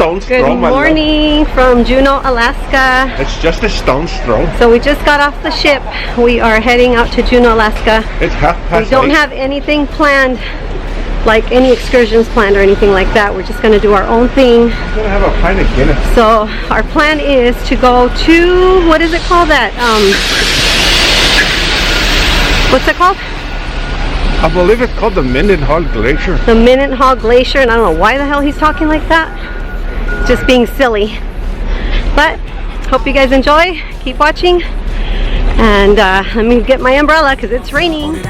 stone's throw. Good morning from Juneau, Alaska. It's just a stone's throw. So we just got off the ship. We are heading out to Juneau, Alaska. It's 8:30. We don't have anything planned, like any excursions planned or anything like that. We're just going to do our own thing. I'm gonna have a pint of Guinness. So our plan is to go to, what is it called? What's it called? I believe it's called the Mendenhall Glacier. The Mendenhall Glacier, and I don't know why the hell he's talking like that. Just being silly. But hope you guys enjoy. Keep watching. And let me get my umbrella because it's raining.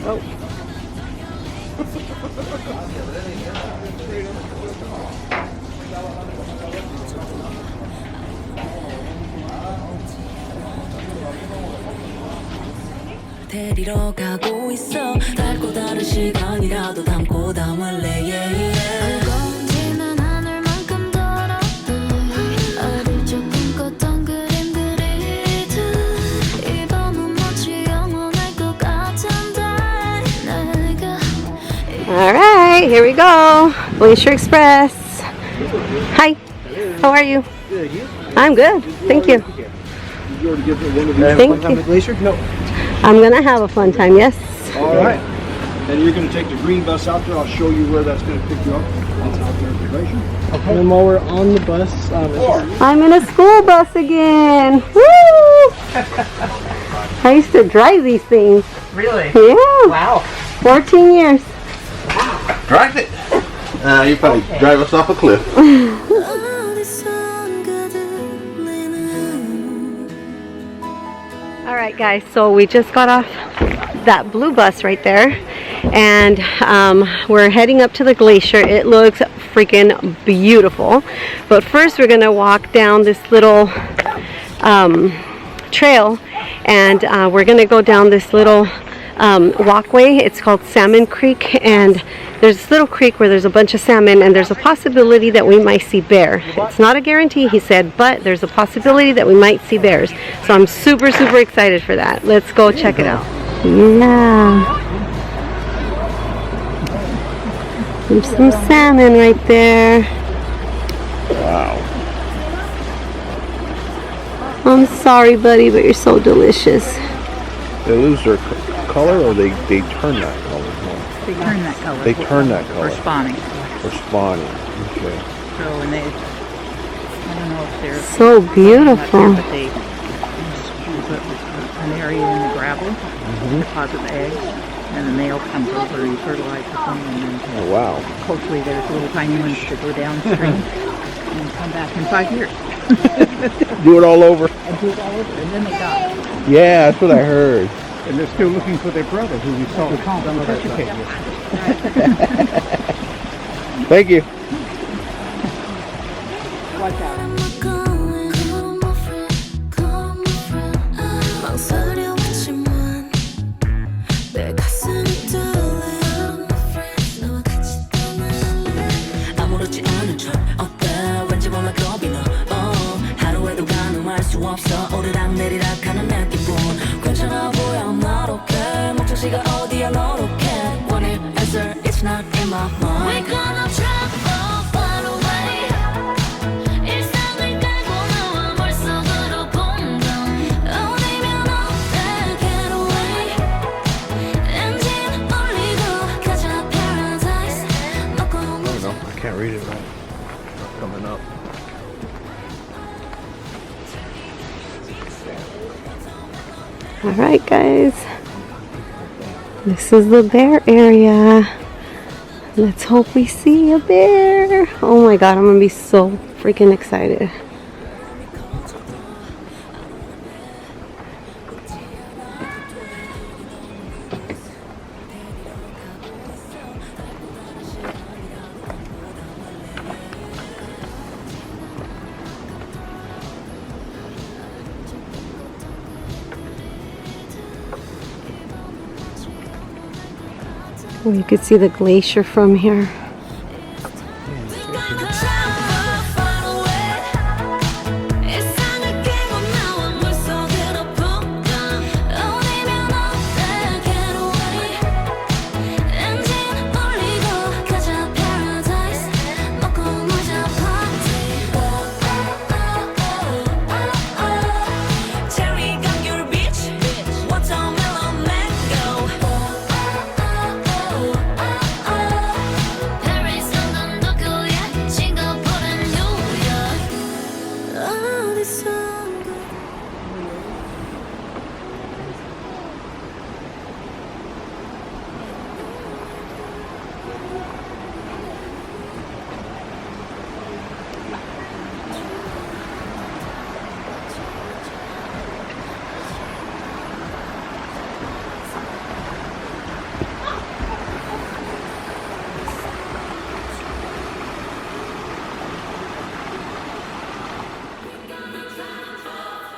Oh. 데리러 가고 있어 달고 다른 시간이라도 담고 담을래 건지는 하늘만큼 더럽다 어릴 적 꿈꿨던 그림 그리듯 이 밤은 마치 영원할 것 같은데 내가 Alright, here we go. Glacier Express. Hi, how are you? Good, you? I'm good, thank you. Did you already give one of these Thank on you. the glacier? No. I'm gonna have a fun time, yes. All right. And you're going to take the green bus out there. I'll show you where that's going to pick you up. That's out there at the glacier. Okay. And while we're on the bus, I'm in a school bus again. Woo! I used to drive these things. really? Yeah. Wow. 14 years. Drive it. You probably drive us off a cliff. Alright guys, so we just got off that blue bus right there, and we're heading up to the glacier. It looks freaking beautiful, but first we're gonna walk down this little trail, and we're gonna go down this little walkway. It's called Salmon Creek, and there's this little creek where there's a bunch of salmon, and there's a possibility that we might see bear. It's not a guarantee, he said, but there's a possibility that we might see bears. So I'm super excited for that. Let's go check it out. Yeah. There's some salmon right there. Wow. I'm sorry, buddy, but you're so delicious. They lose their color, or they turn that color? They turn that color. They turn that color. For spawning. For spawning. Okay. So when they, I don't know if they're So beautiful. but they use an area in the gravel, deposit the eggs, and the male comes over and fertilizes them, and then Oh, wow. hopefully there's little tiny ones that go downstream and come back in 5 years. Do it all over. And do it all over, and then they die. Yeah, that's what I heard. And they're still looking for their brother who we saw on the picture page. Thank you. Watch out. We're gonna travel far away. 일상을 깔고 나와 머릿속으로 본다. 어디면 어때 get away. 엔진 올리고 가자 paradise. I don't know. I can't read it right. Coming up. Alright guys, this is the bear area. Let's hope we see a bear. Oh my god, I'm gonna be so freaking excited. Oh, you could see the glacier from here.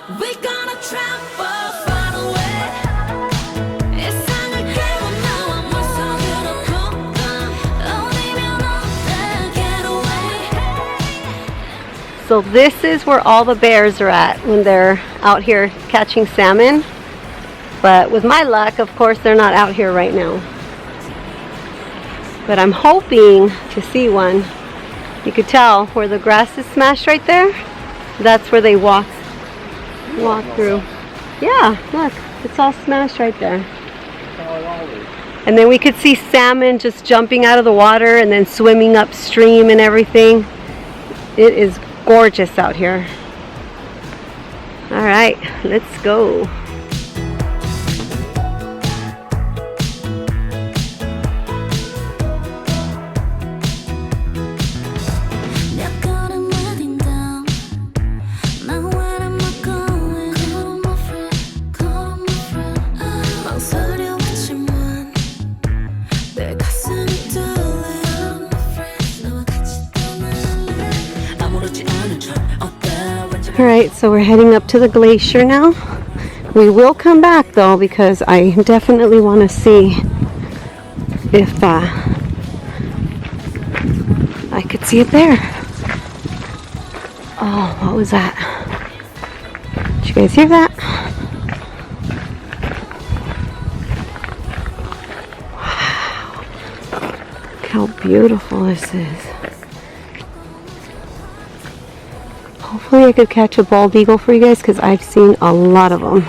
We're gonna travel far away. 세상을 깨고 나와 물속으로 공간 어디면 어때 get away. So this is where all the bears are at when they're out here catching salmon. But with my luck, of course, they're not out here right now. But I'm hoping to see one. You could tell where the grass is smashed right there. That's where they walk through. Yeah, look, it's all smashed right there. And then we could see salmon just jumping out of the water and then swimming upstream and everything. It is gorgeous out here. All right, let's go. Alright, so we're heading up to the glacier now. We will come back though because I definitely want to see if I could see it there. Oh, what was that? Did you guys hear that? Wow. Look how beautiful this is. Hopefully I could catch a bald eagle for you guys because I've seen a lot of them.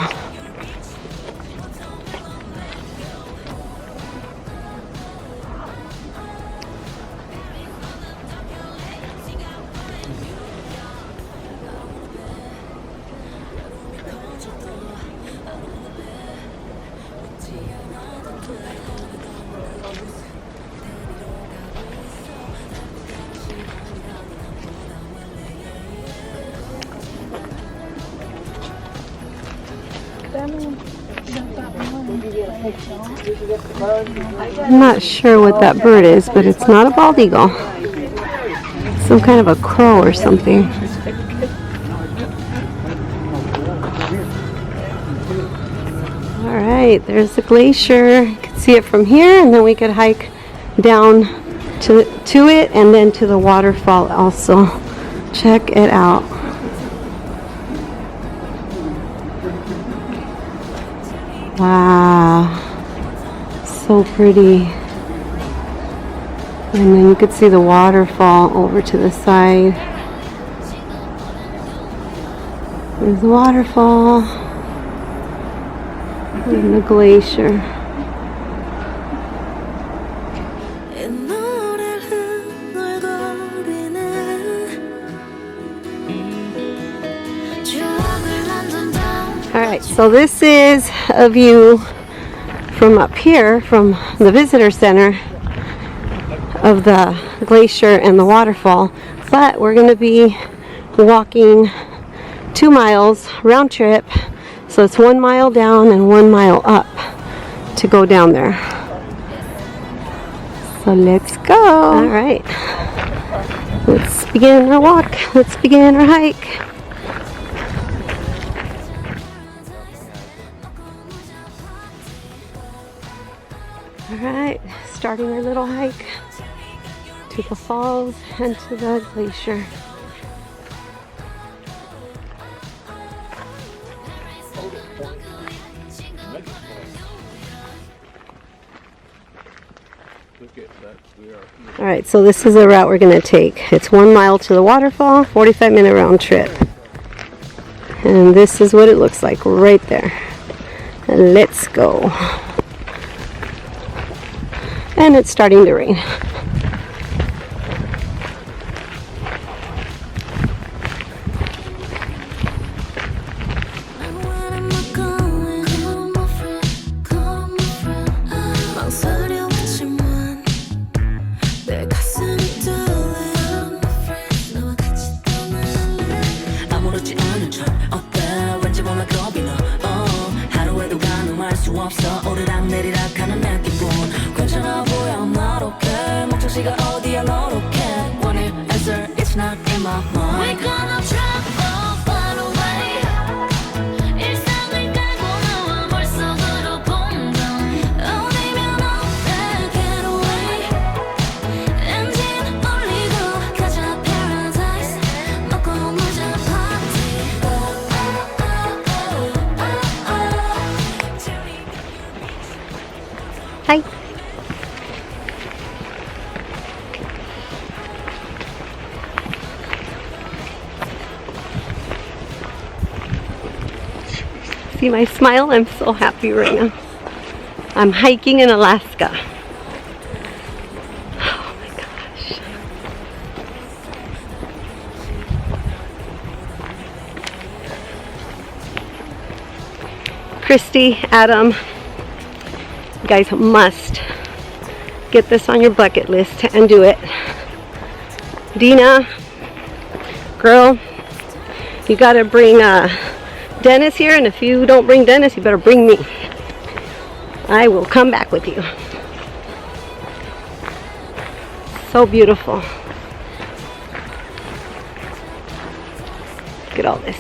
I'm not sure what that bird is, but it's not a bald eagle. It's some kind of a crow or something. Alright, there's the glacier. You can see it from here, and then we could hike down to it and then to the waterfall also. Check it out. Wow, so pretty. And then you could see the waterfall over to the side. There's the waterfall and the glacier. Alright, so this is a view from up here, from the visitor center of the glacier and the waterfall. But we're going to be walking 2 miles round trip. So it's 1 mile down and 1 mile up to go down there. So let's go. Alright, let's begin our walk. Let's begin our hike. Alright, starting our little hike to the falls and to the glacier. Alright, so this is the route we're going to take. It's 1 mile to the waterfall, 45-minute round trip. And this is what it looks like right there. Let's go. And it's starting to rain. Hi. See my smile? I'm so happy right now. I'm hiking in Alaska. Oh my gosh. Christy, Adam, you guys must get this on your bucket list and do it. Dina, girl, you gotta bring Dennis here, and if you don't bring Dennis, you better bring me. I will come back with you. So beautiful. Look at all this.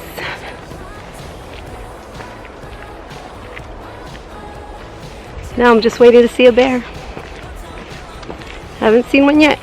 Now I'm just waiting to see a bear. Haven't seen one yet.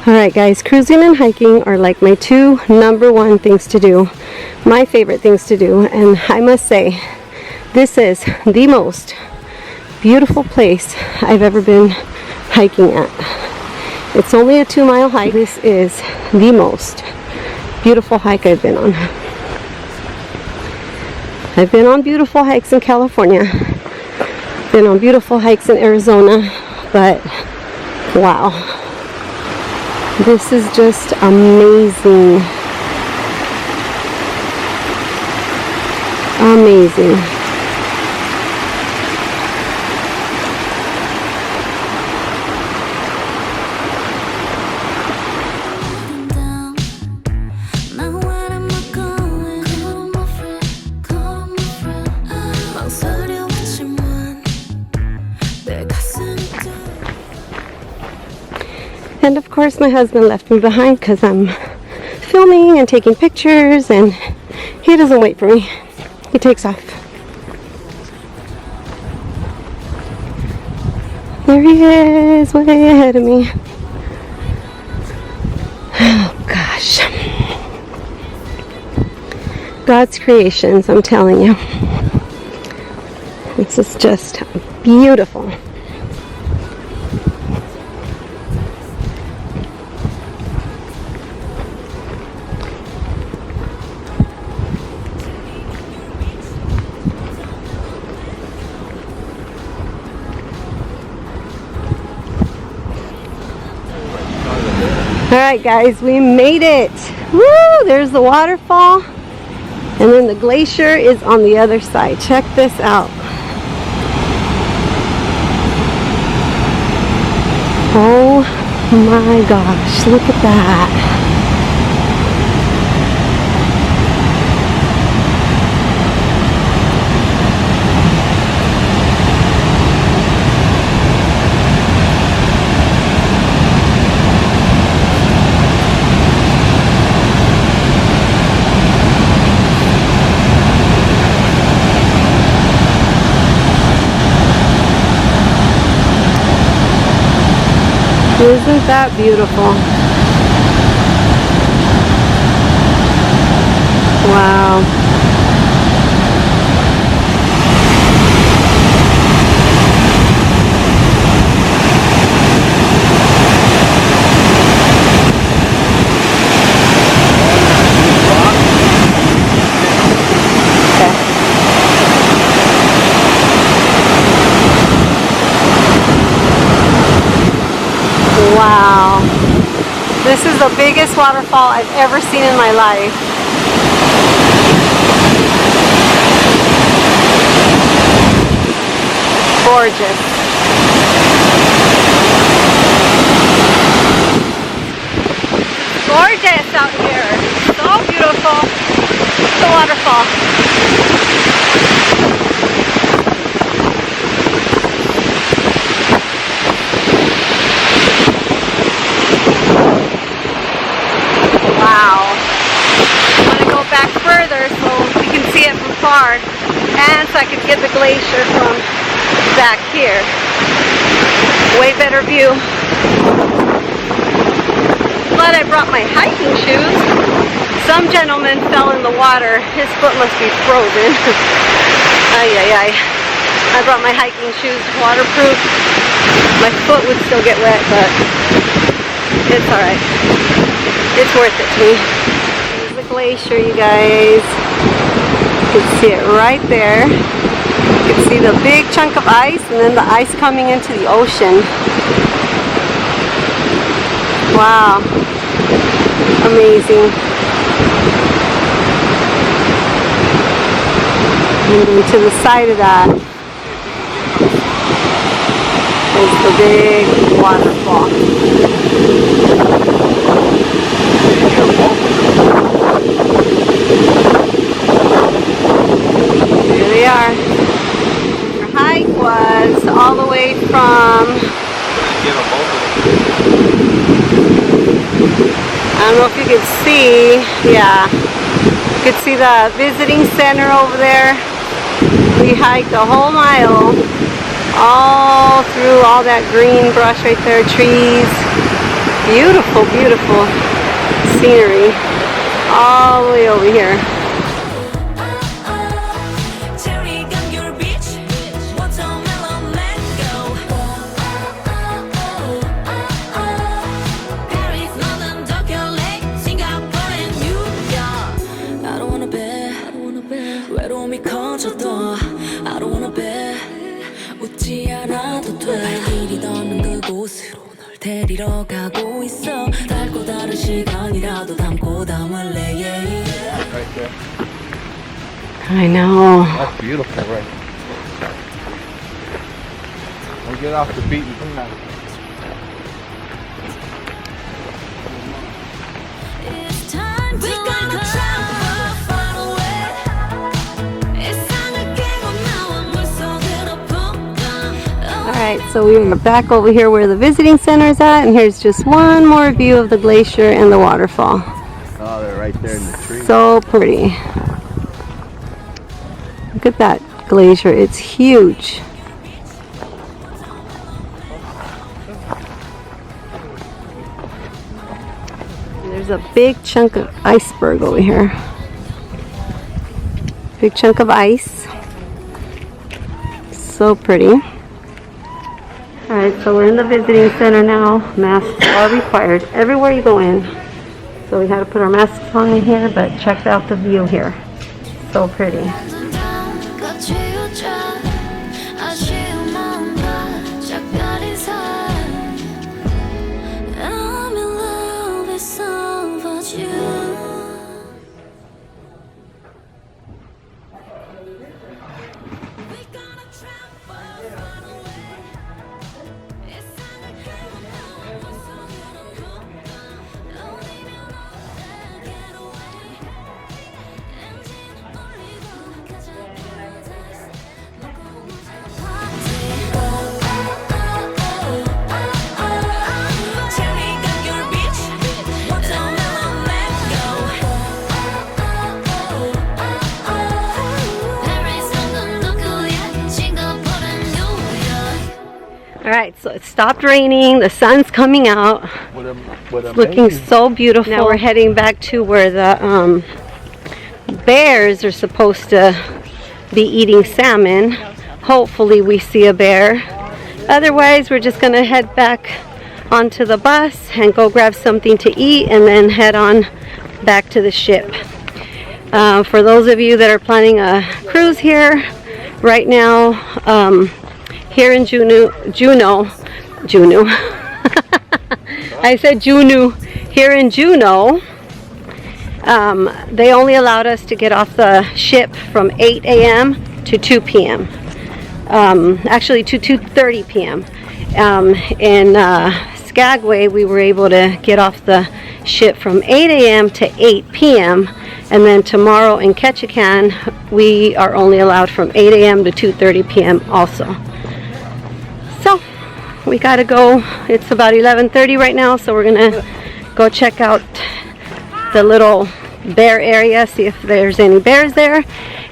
Alright guys, cruising and hiking are like my two #1 things to do. My favorite things to do. And I must say, this is the most beautiful place I've ever been hiking at. It's only a 2-mile hike. This is the most beautiful hike I've been on. I've been on beautiful hikes in California. Been on beautiful hikes in Arizona. But wow. This is just amazing. Amazing. And of course my husband left me behind because I'm filming and taking pictures, and he doesn't wait for me. He takes off. There he is, way ahead of me. Oh gosh. God's creations, I'm telling you. This is just beautiful. Alright guys, we made it. Woo! There's the waterfall. And then the glacier is on the other side. Check this out. Oh my gosh, look at that. Isn't that beautiful? Wow. Wow, this is the biggest waterfall I've ever seen in my life. Gorgeous. Gorgeous out here. So beautiful. The waterfall. Wow. I want to go back further so we can see it from far, and so I can get the glacier from back here. Way better view. Glad I brought my hiking shoes. Some gentleman fell in the water. His foot must be frozen. Ay, ay, ay. I brought my hiking shoes, waterproof. My foot would still get wet, but it's alright. It's worth it to me. Here's the glacier, you guys. You can see it right there. You can see the big chunk of ice and then the ice coming into the ocean. Wow. Amazing. And then to the side of that is the big waterfall. Here they are. Our hike was all the way from, I don't know if you can see, yeah, you can see the visiting center over there. We hiked a whole mile, all through all that green brush right there, trees. Beautiful, beautiful scenery all the way over here. 데리러 가고 있어 달고 다른 시간이라도 담고 담을래 Right there. I know. That's beautiful, right? We'll get off the beaten path. It's time to gonna travel far away 세상을 깨고 나와 물속으로 푹 Alright, so we are back over here where the visiting center is at, and here's just one more view of the glacier and the waterfall. Oh, they're right there in the tree. So pretty. Look at that glacier, it's huge. There's a big chunk of iceberg over here. Big chunk of ice. So pretty. Alright, so we're in the visiting center now. Masks are required everywhere you go in. So we had to put our masks on in here, but check out the view here. So pretty. All right, so it stopped raining. The sun's coming out. It's looking so beautiful. Now we're heading back to where the bears are supposed to be eating salmon. Hopefully we see a bear. Otherwise, we're just gonna head back onto the bus and go grab something to eat and then head on back to the ship. For those of you that are planning a cruise here right now, here in Juneau, I said Juneau. Here in Juneau, they only allowed us to get off the ship from 8 a.m. to 2 p.m. Actually to 2:30 p.m. In Skagway, we were able to get off the ship from 8 a.m. to 8 p.m. And then tomorrow in Ketchikan, we are only allowed from 8 a.m. to 2:30 p.m. also. So we gotta go. It's about 11:30 right now, so we're gonna go check out the little bear area, see if there's any bears there,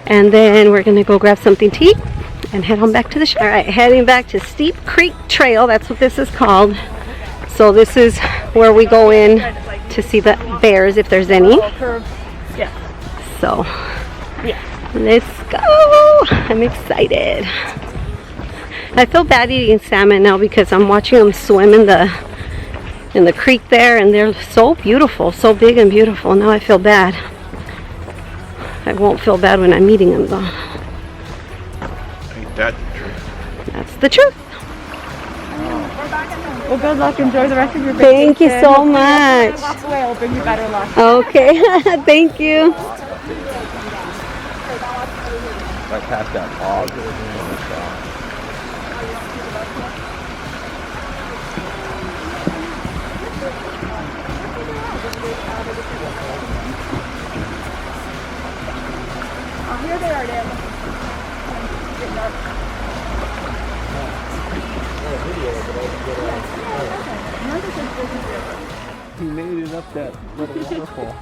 and then we're gonna go grab something to eat and head on back to the ship. All right, heading back to Steep Creek Trail. That's what this is called. So this is where we go in to see the bears if there's any. So let's go. I'm excited. I feel bad eating salmon now because I'm watching them swim in the creek there, and they're so beautiful, so big and beautiful. Now I feel bad. I won't feel bad when I'm eating them though. Ain't that the truth? That's the truth. Well, good luck. Enjoy the rest of your Thank vacation. you so much. Lots of way. I'll bring you better luck. Okay. Thank you. Right past that pause. Oh, here they are, Dan. He made it up that little waterfall.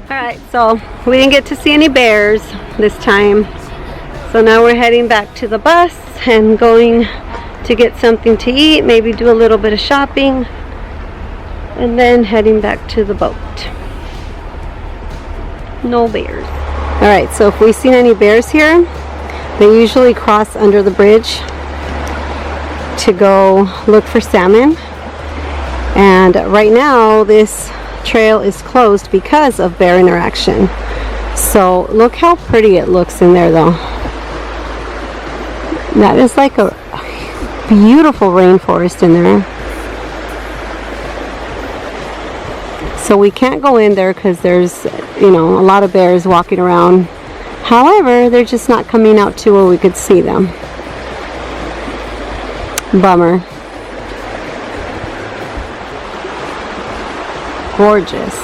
Alright, so we didn't get to see any bears this time. So now we're heading back to the bus and going to get something to eat, maybe do a little bit of shopping, and then heading back to the boat. No bears. Alright, so if we've seen any bears here, they usually cross under the bridge to go look for salmon. And right now this trail is closed because of bear interaction. So look how pretty it looks in there though. That is like a beautiful rainforest in there. So we can't go in there because there's, you know, a lot of bears walking around. However, they're just not coming out to where we could see them. Bummer. Gorgeous.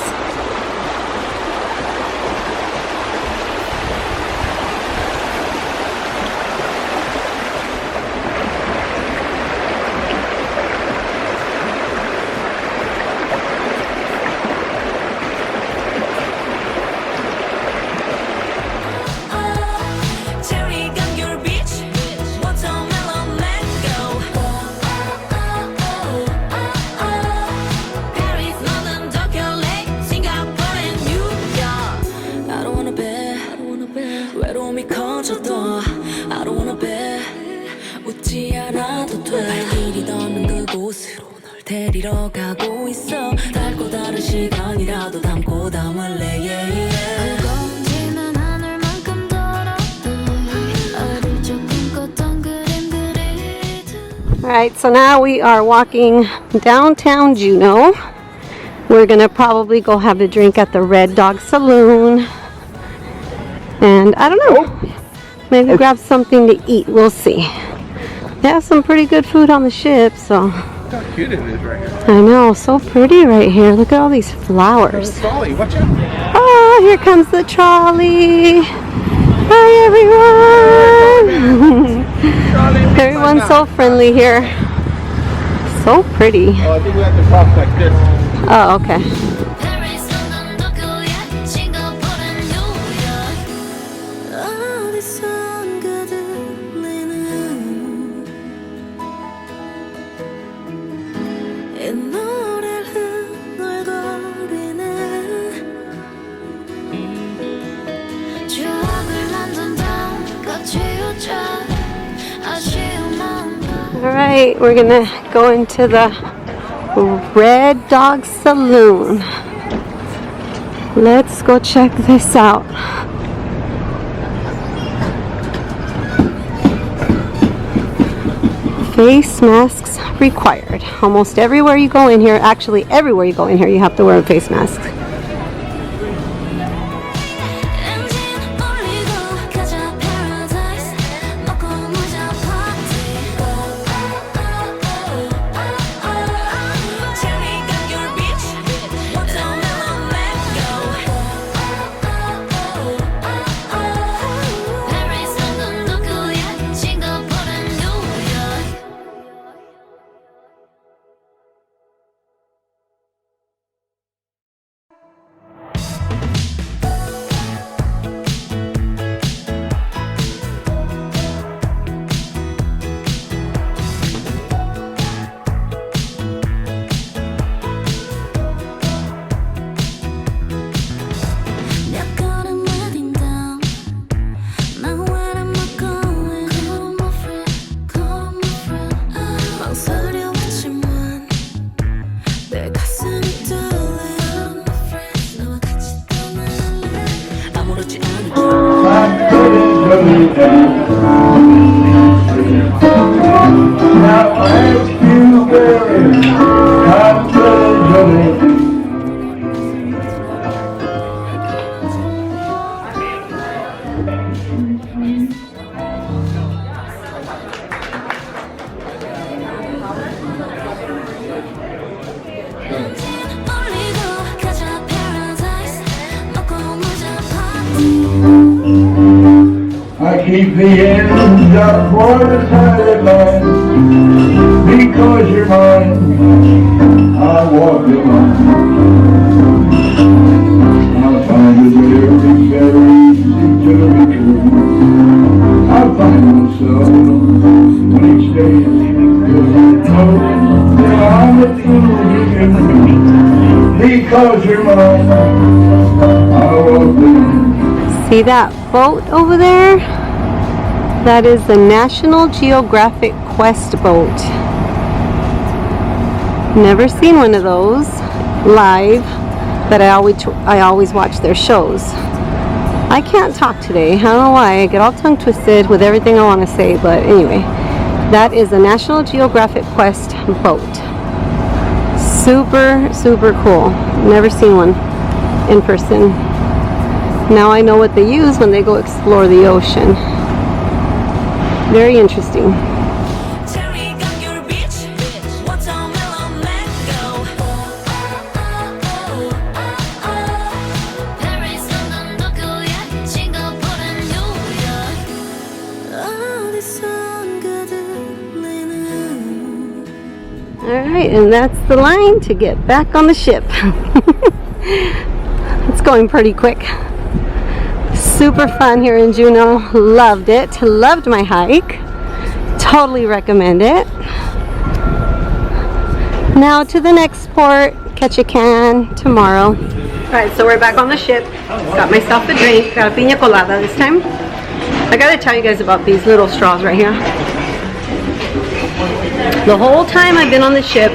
I don't wanna be 웃지 않아도 돼 발길이 닿는 그곳으로 널 데리러 가고 있어 달고 다른 시간이라도 담고 담을래 yeah, yeah. 무거워지는 하늘만큼 더럽다 어릴 적 꿈꿨던 그림 그리듯. Alright, so now we are walking downtown Juneau. We're gonna probably go have a drink at the Red Dog Saloon. And I don't know, maybe grab something to eat, we'll see. They have some pretty good food on the ship, so. Look how cute it is right here. I know, so pretty right here. Look at all these flowers. Trolley, watch out. Oh, here comes the trolley. Hi, everyone. Everyone's so friendly here. So pretty. Oh, I think we have to cross like this. Oh, okay. Paris, London, Tokyo, Singapore, and New York. 어디선가 들리는 이 노래를 흥얼거리는 추억을 만든 밤과 치우자 아쉬운 마음. Alright, we're gonna go into the Red Dog Saloon. Let's go check this out. Face masks required. Almost everywhere you go in here, actually everywhere you go in here, you have to wear a face mask. 엔진 올리고 가자 paradise 먹고 놀자 party. Tell me got your bitch what's on mellow let go Paris, London, Tokyo, Singapore, and New York. 몇 걸음 heading down. Now where am I going? Call my friend, call my friend. 망설여왔지만 내 가슴이 떨려. All my friends 너와 같이 떠날래. 아무렇지 않은 Now I ask you, baby, I'm feeling 올리고 가자 paradise 먹고 놀자 party. I keep the ends up for the sideline because you're mine. I walk the line. I'll find it very, very easy to be true. I find myself when each day is because I know that I'm a fool you can be because you're mine. I walk the line. See that boat over there? That is the National Geographic Quest boat. Never seen one of those live, but I always watch their shows. I can't talk today. I don't know why. I get all tongue twisted with everything I want to say, but anyway, that is a National Geographic Quest boat. Super, super cool. Never seen one in person. Now I know what they use when they go explore the ocean. Very interesting. Tell me got your bitch what's on mellow let go Paris, London, Tokyo, Singapore, and New York. 어디선가 들리는. Alright, and that's the line to get back on the ship. It's going pretty quick. Super fun here in Juneau. Loved it. Loved my hike. Totally recommend it. Now to the next port. Catch a can tomorrow. Alright, so we're back on the ship. Got myself a drink. Got a piña colada this time. I gotta tell you guys about these little straws right here. The whole time I've been on the ship,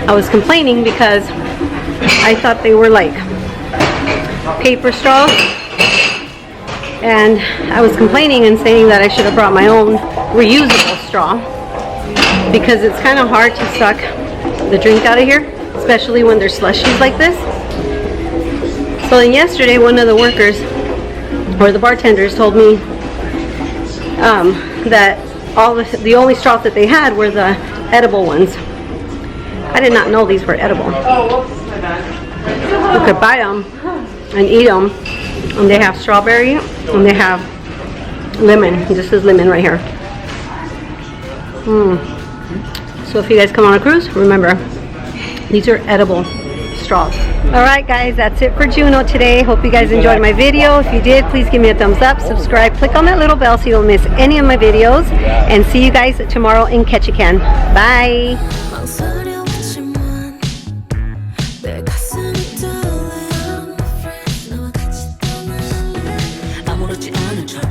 I was complaining because I thought they were like paper straws, and I was complaining and saying that I should have brought my own reusable straw because it's kind of hard to suck the drink out of here, especially when there's slushies like this. So then yesterday, one of the workers or the bartenders told me that the only straws that they had were the edible ones. I did not know these were edible. You could buy them and eat them, and they have strawberry and they have lemon. This is lemon right here. So if you guys come on a cruise, remember, these are edible straws. Alright guys, that's it for Juneau today. Hope you guys enjoyed my video. If you did, please give me a thumbs up, subscribe, click on that little bell so you don't miss any of my videos, and see you guys tomorrow in Ketchikan. Bye! 망설여왔지만 내 가슴이 떨려 I'm afraid 너와 같이 떠날래 아무렇지 않은 척